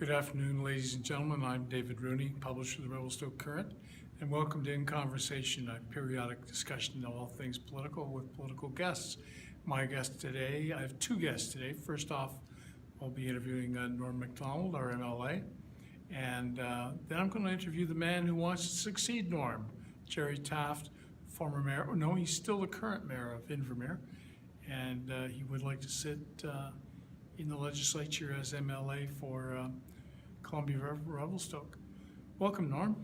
Good afternoon, ladies and gentlemen. I'm David Rooney, publisher of the Revelstoke Current, and welcome to In Conversation, a periodic discussion of all things political with political guests. My guest today, I have two guests today. First off, I'll be interviewing Norm Macdonald, our MLA, and then I'm going to interview the man who wants to succeed Norm, Gerry Taft, former mayor. No, he's still the current mayor of Invermere, and he would like to sit in the legislature as MLA for Columbia River-Revelstoke. Welcome, Norm.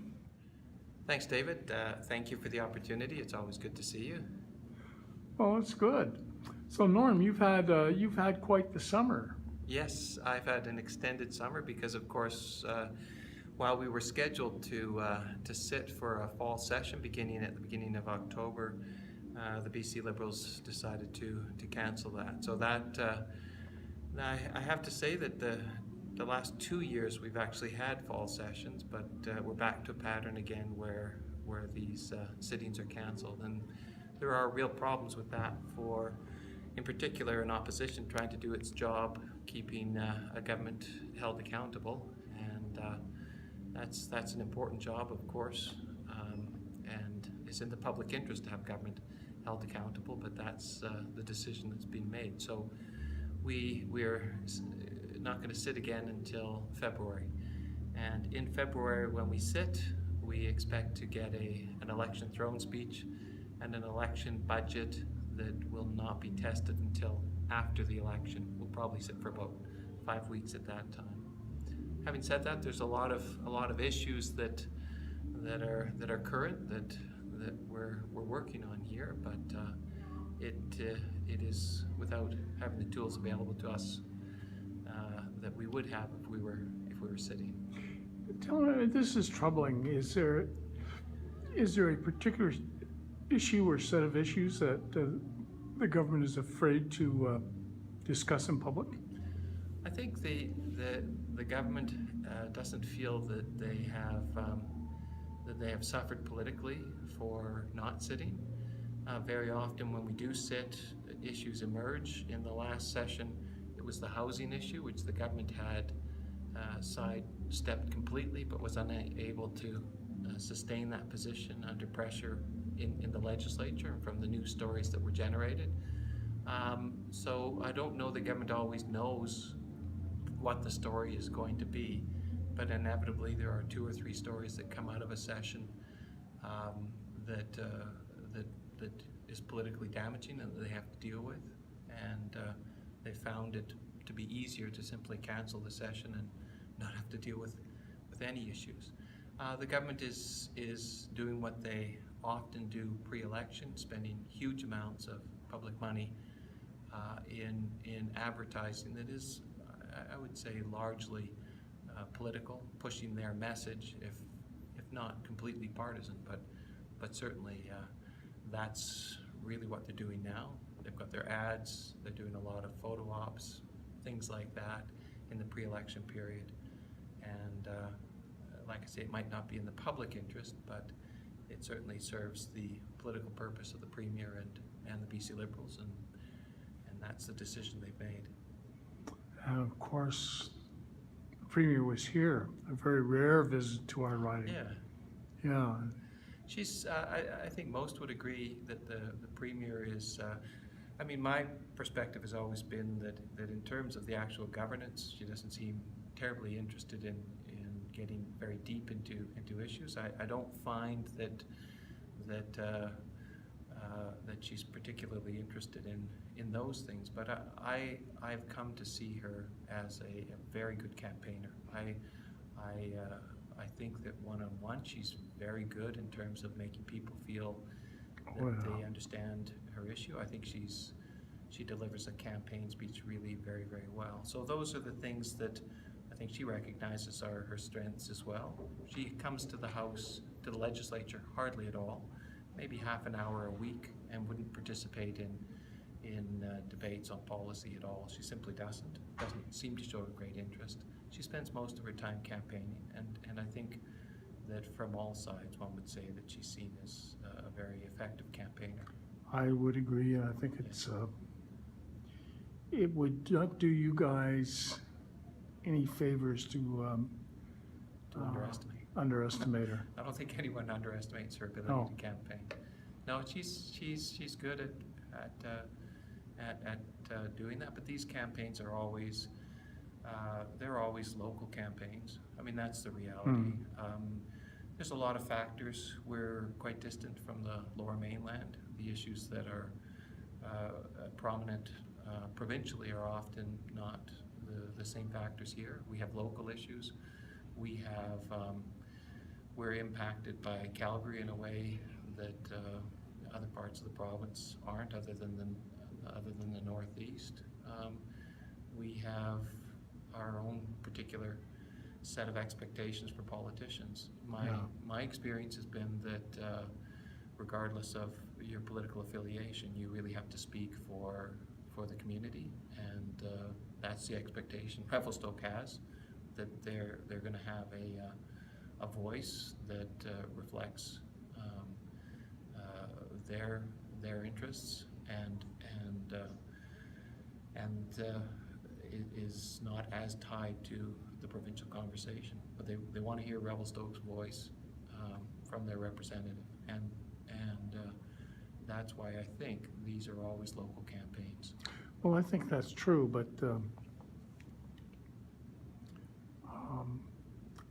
Thanks, David. Thank you for the opportunity. It's always good to see you. Well, that's good. So, Norm, you've had quite the summer. Yes, I've had an extended summer because, of course, while we were scheduled to sit for a fall session beginning at the beginning of October, the BC Liberals decided to cancel that. So that I have to say that the last 2 years we've actually had fall sessions, but we're back to a pattern again where these sittings are canceled, and there are real problems with that for, in particular, an opposition trying to do its job, keeping a government held accountable, and that's an important job, of course, and it's in the public interest to have government held accountable, but that's the decision that's been made. So we're not going to sit again until February, and in February when we sit, we expect to get an election throne speech and an election budget that will not be tested until after the election. We'll probably sit for about 5 weeks at that time. Having said that, there's a lot of issues that are current that we're working on here, but it is without having the tools available to us that we would have if we were sitting. Tell me, this is troubling. Is there a particular issue or set of issues that the government is afraid to discuss in public? I think the government doesn't feel that they have suffered politically for not sitting. Very often when we do sit, issues emerge. In the last session, it was the housing issue, which the government had sidestepped completely, but was unable to sustain that position under pressure in the legislature from the news stories that were generated. So I don't know the government always knows what the story is going to be, but inevitably there are 2 or 3 stories that come out of a session that is politically damaging and that they have to deal with, and they found it to be easier to simply cancel the session and not have to deal with any issues. The government is doing what they often do pre-election, spending huge amounts of public money in advertising that is, I would say, largely political, pushing their message, if not completely partisan, but certainly that's really what they're doing now. They've got their ads, they're doing a lot of photo ops, things like that in the pre-election period. And like I say, it might not be in the public interest, but it certainly serves the political purpose of the Premier and the BC Liberals, and that's the decision they've made. And of course, the Premier was here, a very rare visit to our riding. Yeah. She's, I think most would agree that the Premier is, I mean, my perspective has always been that in terms of the actual governance, she doesn't seem terribly interested in getting very deep into issues. I don't find that she's particularly interested in those things, but I've come to see her as a very good campaigner. I think that one-on-one she's very good in terms of making people feel that they understand her issue. I think she delivers a campaign speech really very, very well. So those are the things that I think she recognizes are her strengths as well. She comes to the House, to the legislature, hardly at all, maybe half an hour a week, and wouldn't participate in debates on policy at all. She simply doesn't seem to show a great interest. She spends most of her time campaigning, and I think that from all sides one would say that she's seen as a very effective campaigner. I would agree, and I think it's it would not do you guys any favors to underestimate her. I don't think anyone underestimates her ability No. to campaign. No, she's good at doing that. But these campaigns are always they're always local campaigns. I mean, that's the reality. There's a lot of factors. We're quite distant from the Lower Mainland. The issues that are prominent provincially are often not the same factors here. We have local issues. We have we're impacted by Calgary in a way that other parts of the province aren't, other than the Northeast. We have our own particular set of expectations for politicians. My experience has been that regardless of your political affiliation, you really have to speak for the community, and that's the expectation Revelstoke has, that they're going to have a voice that reflects their interests and it is not as tied to the provincial conversation, but they want to hear Revelstoke's voice from their representative, and that's why I think these are always local campaigns. Well, I think that's true, but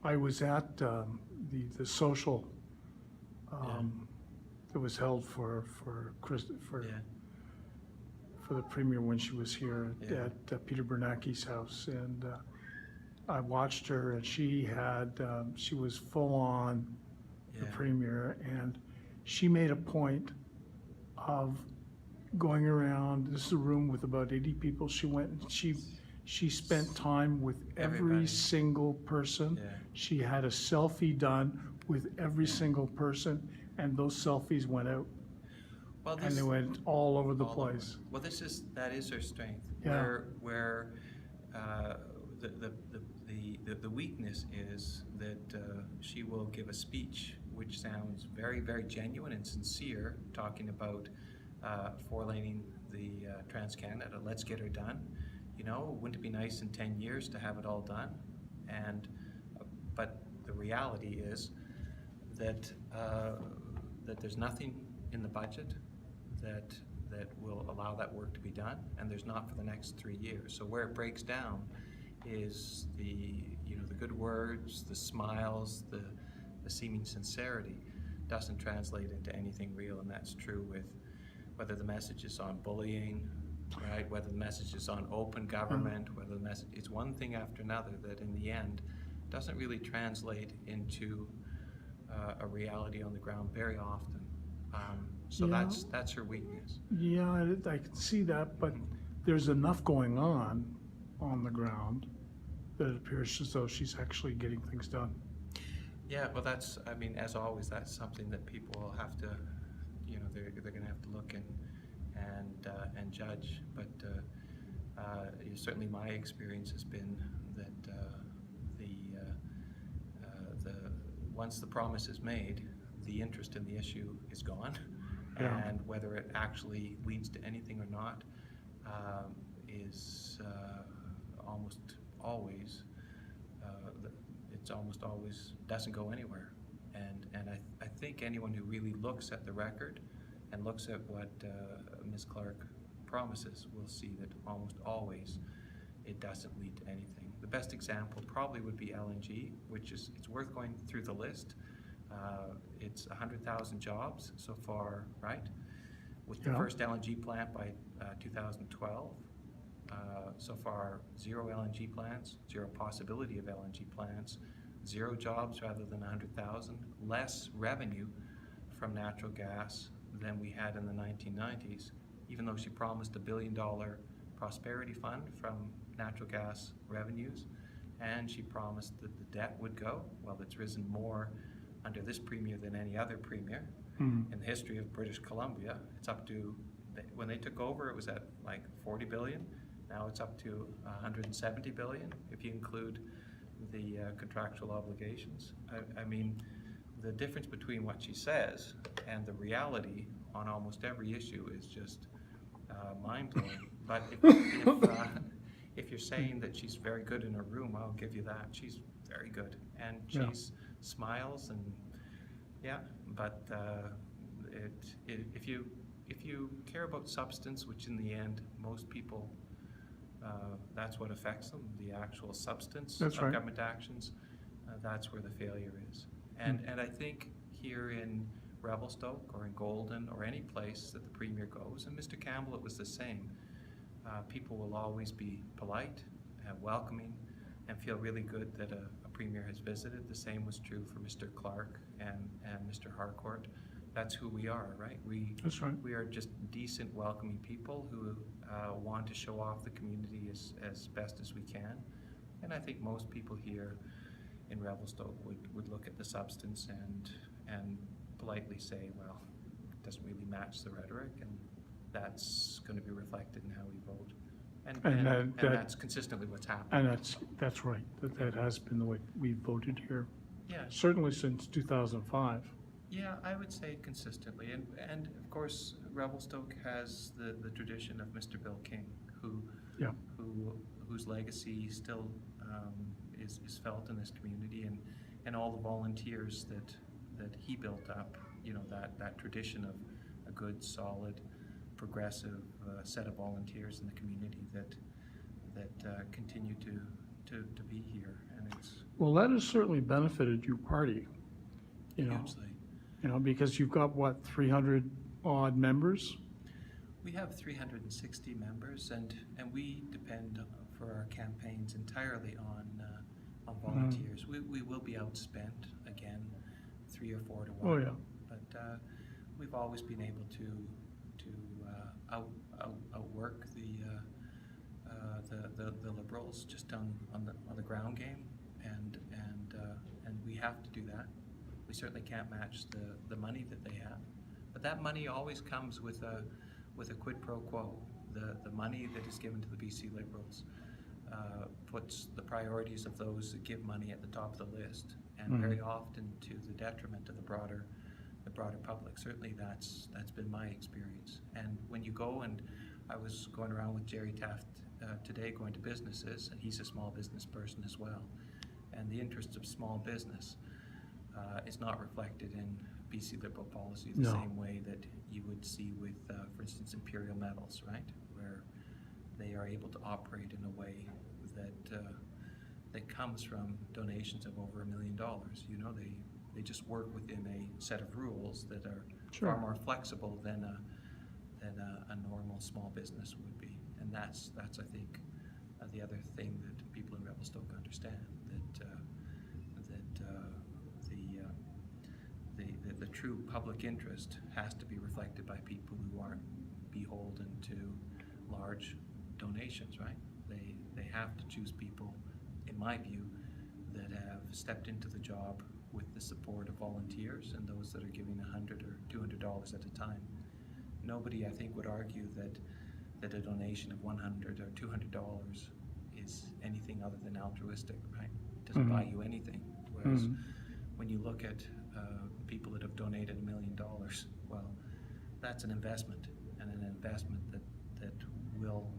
I was at the social that was held for the Premier when she was here at Peter Bernanke's house, and I watched her, and she was full on the Premier, and she made a point of going around. This is a room with about 80 people. She went and she spent time with every Everybody. single person. Yeah. She had a selfie done with every single person, and those selfies went out. Well, And they went all over the all over. place. Well, that is her strength. Yeah. Where the weakness is that she will give a speech which sounds very, very genuine and sincere, talking about four-laning the Trans-Canada. Let's get her done. You know, wouldn't it be nice in 10 years to have it all done? And but the reality is that that there's nothing in the budget that will allow that work to be done, and there's not for the next 3 years. So where it breaks down is the good words, the smiles, the seeming sincerity doesn't translate into anything real, and that's true with whether the message is on bullying, right? Whether the message is on open government, whether the message, it's one thing after another that in the end doesn't really translate into a reality on the ground very often. So Yeah. that's her weakness. Yeah, I can see that, but there's enough going on the ground that it appears as though she's actually getting things done. Yeah, well, I mean, as always, that's something that people will have to, they're going to have to look and judge. But certainly my experience has been that once the promise is made, the interest in the issue is gone. Yeah. And whether it actually leads to anything or not is almost always, it's almost always doesn't go anywhere. And I think anyone who really looks at the record and looks at what Ms. Clark promises will see that almost always it doesn't lead to anything. The best example probably would be LNG, which is, it's worth going through the list. It's 100,000 jobs so far, right? With the first LNG plant by 2012. So far, 0 LNG plants, 0 possibility of LNG plants, 0 jobs rather than 100,000, less revenue from natural gas than we had in the 1990s, even though she promised $1 billion prosperity fund from natural gas revenues, and she promised that the debt would go. Well, it's risen more under this premier than any other premier in the history of British Columbia. It's up to, when they took over, it was at like 40 billion. Now it's up to 170 billion if you include the contractual obligations. I mean, the difference between what she says and the reality on almost every issue is just mind-blowing. But if you're saying that she's very good in her room, I'll give you that. She's very good, and Yeah. she's smiles and yeah. But if you care about substance, which in the end most people, that's what affects them, the actual substance That's of right. government actions. That's where the failure is, and I think here in Revelstoke or in Golden or any place that the Premier goes, and Mr. Campbell, it was the same. People will always be polite, welcoming, and feel really good that a Premier has visited. The same was true for Mr. Clark and Mr. Harcourt. That's who we are, right? That's right. We are just decent, welcoming people who want to show off the community as best as we can. And I think most people here in Revelstoke would look at the substance and politely say, well, it doesn't really match the rhetoric, and that's going to be reflected in how we vote. And that's consistently what's happened. And that's right. That has been the way we voted here, Yeah, certainly since 2005. yeah, I would say consistently. And of course, Revelstoke has the tradition of Mr. Bill King, Yeah. whose legacy still is felt in this community, and all the volunteers that he built up. You know, that tradition of a good, solid, progressive set of volunteers in the community that continue to be here, and it's Well, that has certainly benefited your party, hugely. Because you've got, what, 300 odd members? We have 360 members, and we depend for our campaigns entirely on volunteers. We will be outspent again, 3 or 4 to 1. Oh, yeah. But we've always been able to outwork the Liberals just on the ground game, and we have to do that. We certainly can't match the money that they have, but that money always comes with a quid pro quo. The money that is given to the BC Liberals puts the priorities of those that give money at the top of the list, and very often to the detriment of the broader public. Certainly that's been my experience. And when you go, and I was going around with Gerry Taft today, going to businesses, and he's a small business person as well, and the interests of small business is not reflected in BC Liberal policy the same way that you would see with, for instance, Imperial Metals, right, where they are able to operate in a way that comes from donations of over $1 million. You know, they just work within a set of rules that are far more flexible than a normal small business would be. And that's I think the other thing that people in Revelstoke understand, that the true public interest has to be reflected by people who aren't beholden to large donations, right? They have to choose people, in my view, that have stepped into the job with the support of volunteers and those that are giving $100 or $200 at a time. Nobody, I think, would argue that a donation of $100 or $200 is anything other than altruistic, right? It doesn't buy you anything. Whereas when you look at people that have donated $1 million, well, that's an investment, and an investment that will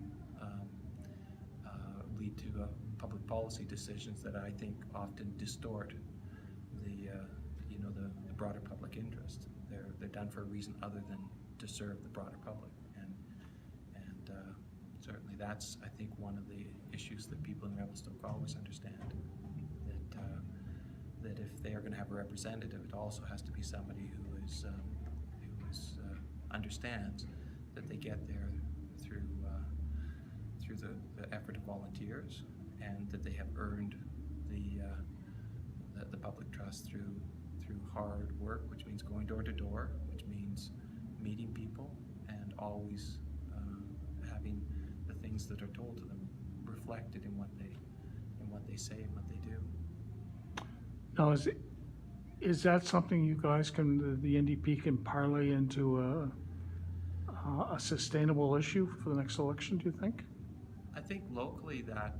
lead to public policy decisions that I think often distort the broader public interest. They're done for a reason other than to serve the broader public, and certainly that's, I think, one of the issues that people in Revelstoke always understand, that if they are going to have a representative, it also has to be somebody who understands that they get there through the effort of volunteers, and that they have earned the public trust through hard work, which means going door to door, which means meeting people, and always having the things that are told to them reflected in what they say and what they do. Now, is that something you guys the NDP can parlay into a sustainable issue for the next election, do you think? I think locally that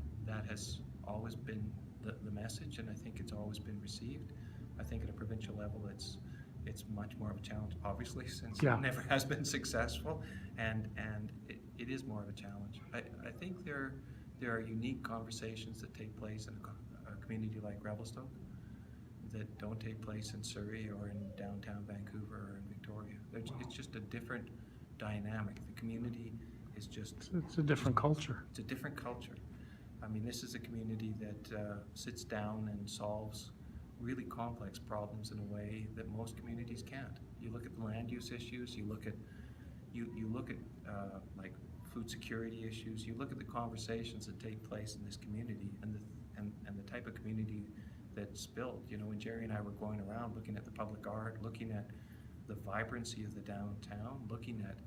has always been the message, and I think it's always been received. I think at a provincial level it's much more of a challenge, obviously, since it never has been successful, and it is more of a challenge. I think there there are unique conversations that take place in a community like Revelstoke that don't take place in Surrey or in downtown Vancouver or in Victoria. It's just a different dynamic. The community is just... It's a different culture. It's a different culture. I mean, this is a community that sits down and solves really complex problems in a way that most communities can't. You look at the land use issues, you look at like food security issues, you look at the conversations that take place in this community and the type of community that's built. You know, when Gerry and I were going around looking at the public art, looking at the vibrancy of the downtown, looking at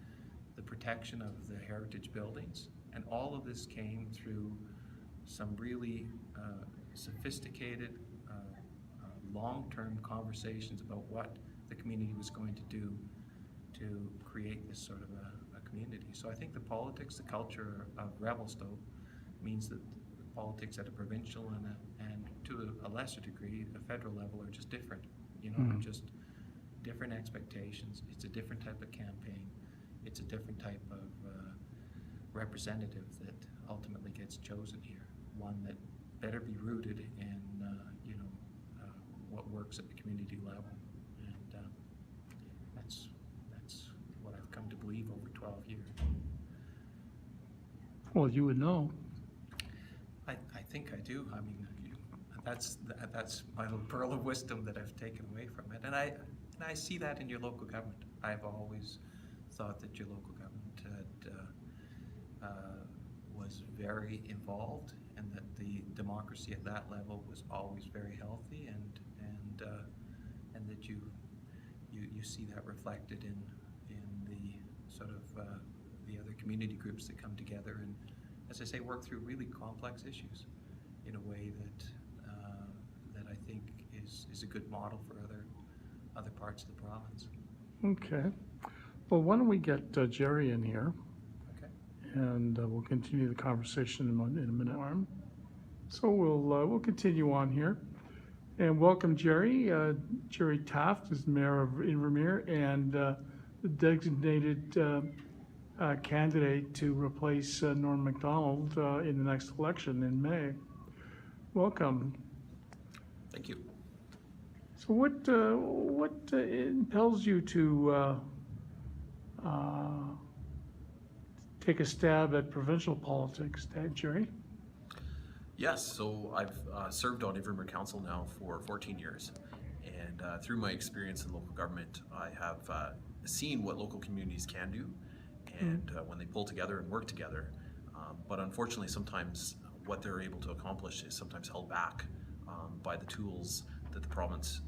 the protection of the heritage buildings, and all of this came through some really sophisticated, long-term conversations about what the community was going to do to create this sort of a community. So I think the politics, the culture of Revelstoke means that the politics at a provincial and to a lesser degree, a federal level, are just different. You know, just different expectations. It's a different type of campaign. It's a different type of representative that ultimately gets chosen here. One that better be rooted in, you know, what works at the community level. And that's what I've come to believe over 12 years. Well, you would know. I think I do. I mean, that's my little pearl of wisdom that I've taken away from it. And I see that in your local government. I've always thought that your local government was very involved, and that the democracy at that level was always very healthy, and that you see that reflected in the sort of the other community groups that come together and, as I say, work through really complex issues in a way that I think is a good model for other parts of the province. Okay. Well, why don't we get Gerry in here? Okay. And we'll continue the conversation in a minute. So we'll continue on here. And welcome, Gerry. Gerry Taft is Mayor of River-Revelstoke and the designated candidate to replace Norm Macdonald in the next election in May. Welcome. Thank you. So what impels you to take a stab at provincial politics, Gerry? Yes, so I've served on River Council now for 14 years, and through my experience in local government, I have seen what local communities can do, and when they pull together and work together. But unfortunately, sometimes what they're able to accomplish is sometimes held back by the tools that the province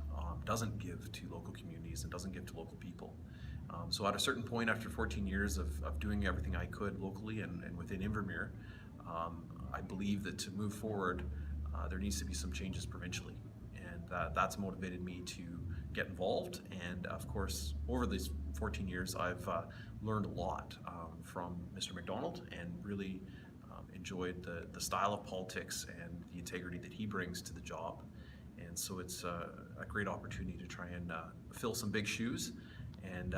doesn't give to local communities and doesn't give to local people. So at a certain point, after 14 years of doing everything I could locally and within Invermere, I believe that to move forward, there needs to be some changes provincially. And that's motivated me to get involved. And of course, over these 14 years, I've learned a lot from Mr. Macdonald, and really enjoyed the style of politics and the integrity that he brings to the job. And so it's a great opportunity to try and fill some big shoes and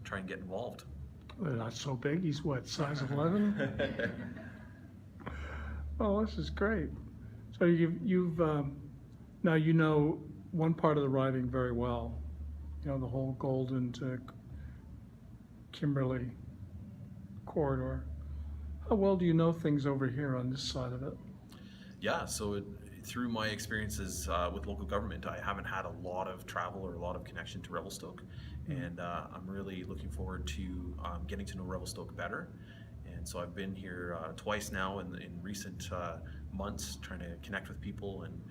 try and get involved. Well, not so big. He's what, size 11? Oh, this is great. So you've now you know one part of the riding very well. You know, the whole Golden to Kimberley corridor. How well do you know things over here on this side of it? Yeah, so through my experiences with local government, I haven't had a lot of travel or a lot of connection to Revelstoke, and I'm really looking forward to getting to know Revelstoke better. And so I've been here twice now in recent months, trying to connect with people, and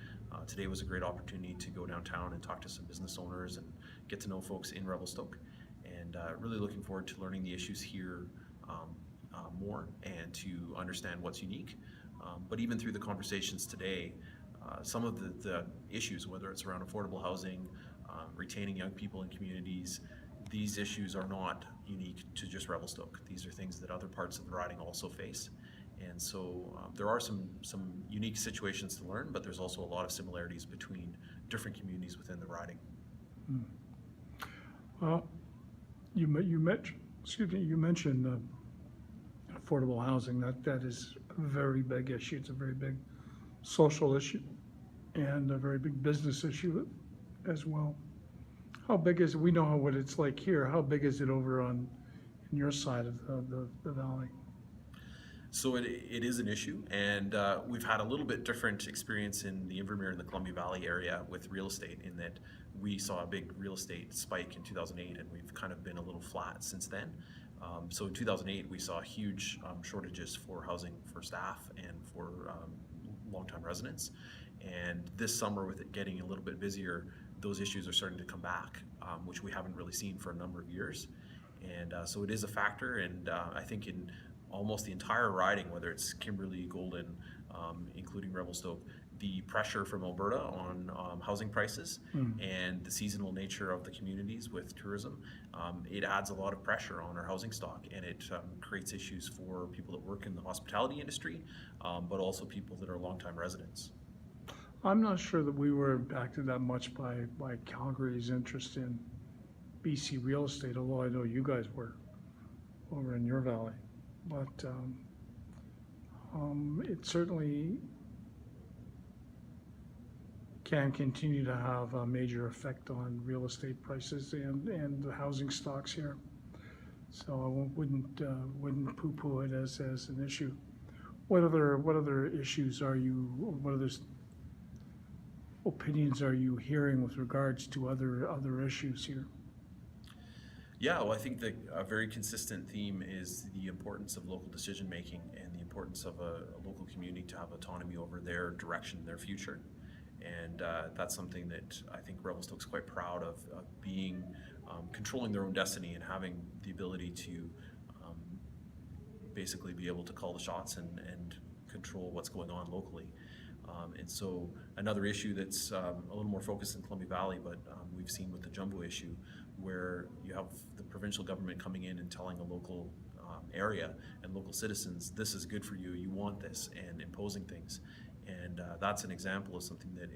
today was a great opportunity to go downtown and talk to some business owners and get to know folks in Revelstoke, and really looking forward to learning the issues here more and to understand what's unique. But even through the conversations today, some of the issues, whether it's around affordable housing, retaining young people in communities, these issues are not unique to just Revelstoke. These are things that other parts of the riding also face. And so there are some unique situations to learn, but there's also a lot of similarities between different communities within the riding. Well, you mentioned affordable housing. That is a very big issue. It's a very big social issue and a very big business issue as well. How big is, we know what it's like here, how big is it over on your side of the valley? So it is an issue, and we've had a little bit different experience in the Invermere and the Columbia Valley area with real estate, in that we saw a big real estate spike in 2008, and we've kind of been a little flat since then. So in 2008, we saw huge shortages for housing for staff and for long-time residents. And this summer, with it getting a little bit busier, those issues are starting to come back, which we haven't really seen for a number of years. And so it is a factor, and I think in almost the entire riding, whether it's Kimberley, Golden, including Revelstoke, the pressure from Alberta on housing prices and the seasonal nature of the communities with tourism, it adds a lot of pressure on our housing stock, and it creates issues for people that work in the hospitality industry, but also people that are longtime residents. I'm not sure that we were impacted that much by Calgary's interest in BC real estate, although I know you guys were over in your valley. But it certainly can continue to have a major effect on real estate prices and the housing stocks here. So I wouldn't poo-poo it as an issue. What other issues are you, or what other opinions are you hearing with regards to other issues here? Yeah, well, I think that a very consistent theme is the importance of local decision making and the importance of a local community to have autonomy over their direction, their future. And that's something that I think Revelstoke's quite proud of being, controlling their own destiny and having the ability to basically be able to call the shots and control what's going on locally. And so another issue that's a little more focused in Columbia Valley, but we've seen with the jumbo issue, where you have the provincial government coming in and telling a local area and local citizens, this is good for you, you want this, and imposing things. And that's an example of something that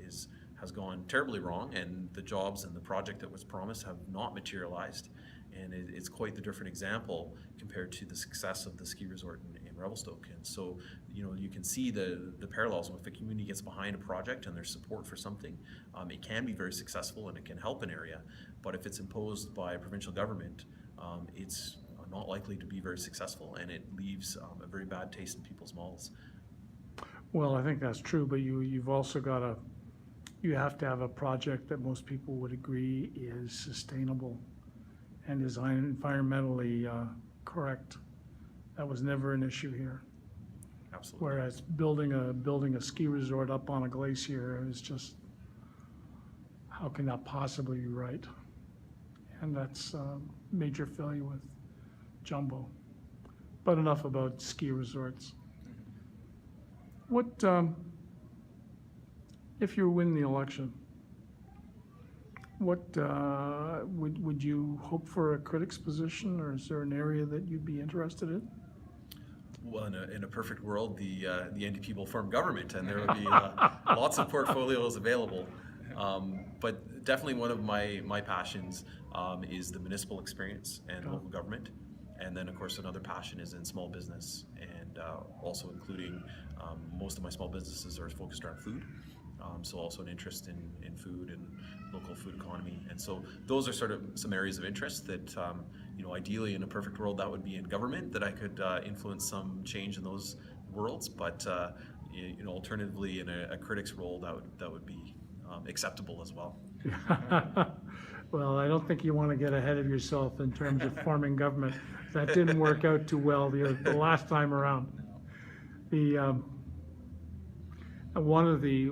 has gone terribly wrong, and the jobs and the project that was promised have not materialized. And it's quite the different example compared to the success of the ski resort in Revelstoke. And so, you know, you can see the parallels. If the community gets behind a project and there's support for something, it can be very successful and it can help an area. But if it's imposed by a provincial government, it's not likely to be very successful, and it leaves a very bad taste in people's mouths. Well, I think that's true, but you've also got you have to have a project that most people would agree is sustainable and is environmentally correct. That was never an issue here. Absolutely. Whereas building a ski resort up on a glacier is just, how can that possibly be right? And that's a major failure with jumbo. But enough about ski resorts. What, if you win the election, what would you hope for a critic's position, or is there an area that you'd be interested in? Well, in a perfect world, the NDP will form government, and there would be lots of portfolios available. But definitely one of my passions is the municipal experience and local government. And then, of course, another passion is in small business, and also including most of my small businesses are focused around food. So also an interest in food and local food economy. And so those are sort of some areas of interest that, you know, ideally in a perfect world that would be in government, that I could influence some change in those worlds. But, you know, alternatively in a critic's role, that would be acceptable as well. Well, I don't think you want to get ahead of yourself in terms of forming government. That didn't work out too well the last time around. One of the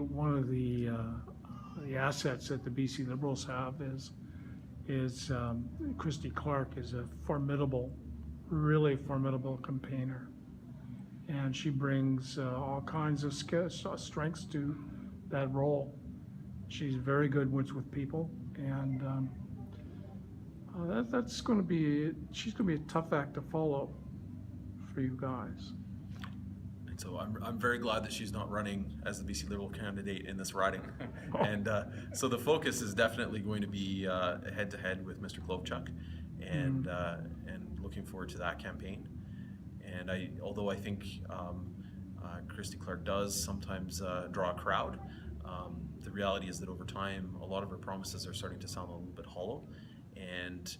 assets that the BC Liberals have is Christy Clark is a really formidable campaigner, and she brings all kinds of strengths to that role. She's very good with people, and she's going to be a tough act to follow for you guys. And so I'm very glad that she's not running as the BC Liberal candidate in this riding. And so the focus is definitely going to be head-to-head with Mr. Klobuchar, and looking forward to that campaign. And although I think Christy Clark does sometimes draw a crowd. The reality is that over time, a lot of her promises are starting to sound a little bit hollow, and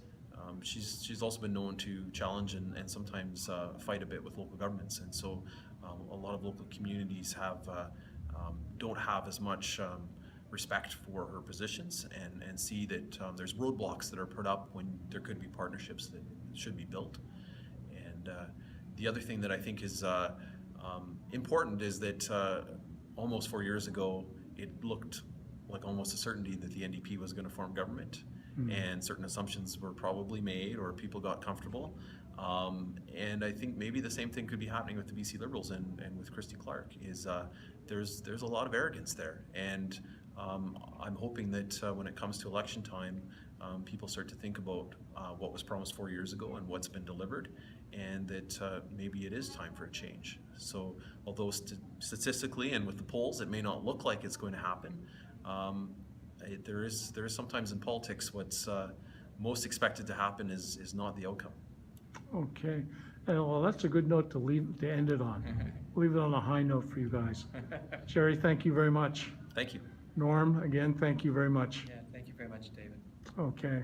she's also been known to challenge and sometimes fight a bit with local governments, and so a lot of local communities don't have as much respect for her positions and see that there's roadblocks that are put up when there could be partnerships that should be built. And the other thing that I think is important is that almost 4 years ago, it looked like almost a certainty that the NDP was going to form government, and certain assumptions were probably made or people got comfortable. And I think maybe the same thing could be happening with the BC Liberals and with Christy Clark. Is there's a lot of arrogance there, and I'm hoping that when it comes to election time, people start to think about what was promised 4 years ago and what's been delivered, and that maybe it is time for a change. So although statistically and with the polls it may not look like it's going to happen, there is sometimes in politics what's most expected to happen is not the outcome. Okay, well, that's a good note to end it on. Leave it on a high note for you guys. Gerry, thank you very much. Thank you. Norm, again, thank you very much. Yeah, thank you very much, David. Okay.